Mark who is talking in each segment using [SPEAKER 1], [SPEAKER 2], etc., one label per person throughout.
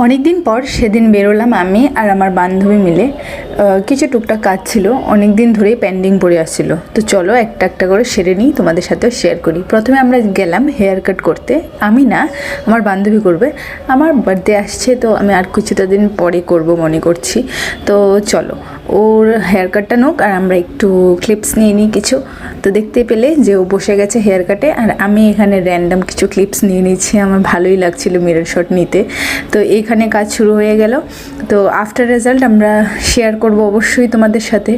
[SPEAKER 1] অনেক দিন পর সেদিন বেরোলাম আমি আর আমার বান্ধবী মিলে। কিছু টুকটাক কাজ ছিল, অনেক দিন ধরেই পেন্ডিং পড়ে আসছিল। তো চলো একটা একটা করে সেরে নিই, তোমাদের সাথেও শেয়ার করি। প্রথমে আমরা গেলাম হেয়ার কাট করতে। আমি না, আমার বান্ধবী করবে। আমার বার্থডে আসছে, তো আমি আর কিছুটা দিন পরে করব মনে করছি। তো চলো ওর হেয়ার কাটটা নোক আর আমরা একটু ক্লিপস নিয়ে নিই কিছু। তো দেখতে পেলে যে ও বসে গেছে হেয়ার কাটে, আর আমি এখানে র্যান্ডাম কিছু ক্লিপস নিয়ে নিচ্ছি। আমার ভালোই লাগছিল মিরর শট নিতে। তো এইখানে কাজ শুরু হয়ে গেল। তো আফটার রেজাল্ট আমরা শেয়ার করব অবশ্যই তোমাদের সাথে।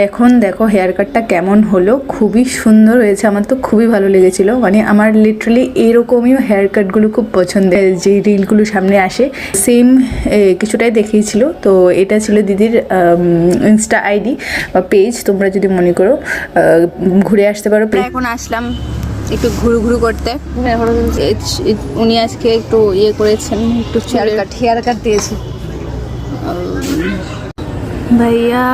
[SPEAKER 1] এখন দেখো হেয়ার কাটটা কেমন হলো, খুবই সুন্দর হয়েছে। আমার তো খুবই ভালো লেগেছিলো। মানে আমার লিটারালি এরকমই হেয়ার কাটগুলো খুব পছন্দের, যে রিলগুলো সামনে আসে সেম কিছুটাই দেখিয়েছিল। তো এটা ছিল দিদির ইনস্টা আইডি বা পেজ, তোমরা যদি মনে করো ঘুরে আসতে পারো। এখন আসলাম একটু ঘুরু ঘুরু করতে। উনি আজকে একটু ইয়ে করেছেন, একটু হেয়ার কাট দিয়েছে ভাইয়া।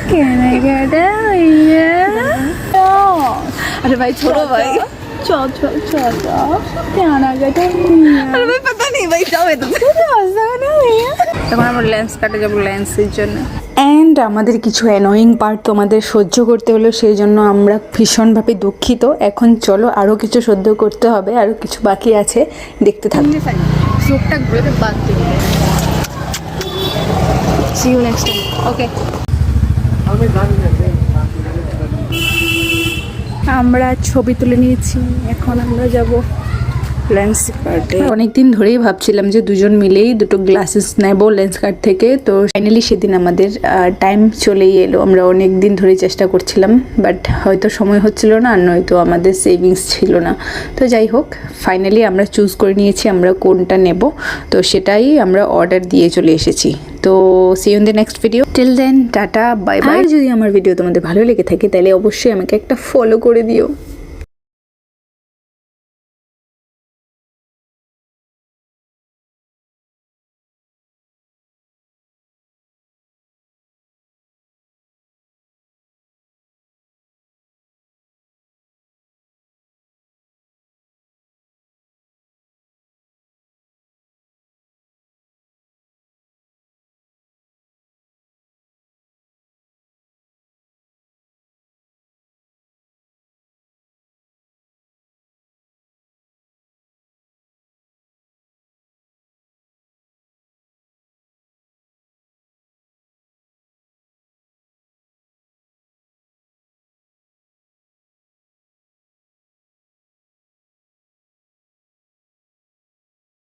[SPEAKER 1] কেনাকাটা ভাইয়া, আরে ভাই ছোট ভাই, তখন আমরা লেন্স কাটে যাবো লেন্সের জন্য। অ্যান্ড আমাদের কিছু অ্যানোয়িং পার্ট তোমাদের সহ্য করতে হলো, সেই জন্য আমরা ভীষণভাবে দুঃখিত। এখন চলো আরও কিছু সহ্য করতে হবে, আরও কিছু বাকি আছে, দেখতে থাকবে। চোখটা ঘুরে বাদ দিবে। See you next time. Okay. আমরা ছবি তুলে নিয়েছি, এখন আমরা যাব লেন্স কাটে। অনেকদিন ধরেই ভাবছিলাম যে দুজন মিলেই দুটো গ্লাসেস নেব লেন্স কাট থেকে। তো ফাইনালি সেদিন আমাদের টাইম চলেই এলো। আমরা অনেক দিন ধরেই চেষ্টা করছিলাম, বাট হয়তো সময় হচ্ছিল না, আর নয়তো আমাদের সেভিংস ছিল না। তো যাই হোক, ফাইনালি আমরা চুজ করে নিয়েছি আমরা কোনটা নেব। তো সেটাই আমরা অর্ডার দিয়ে চলে এসেছি। তো see you in the next video. Till then tata, bye bye. আর যদি আমার ভিডিও তোমাদের ভালো লেগে থাকে তাহলে অবশ্যই আমাকে একটা ফলো করে দিও।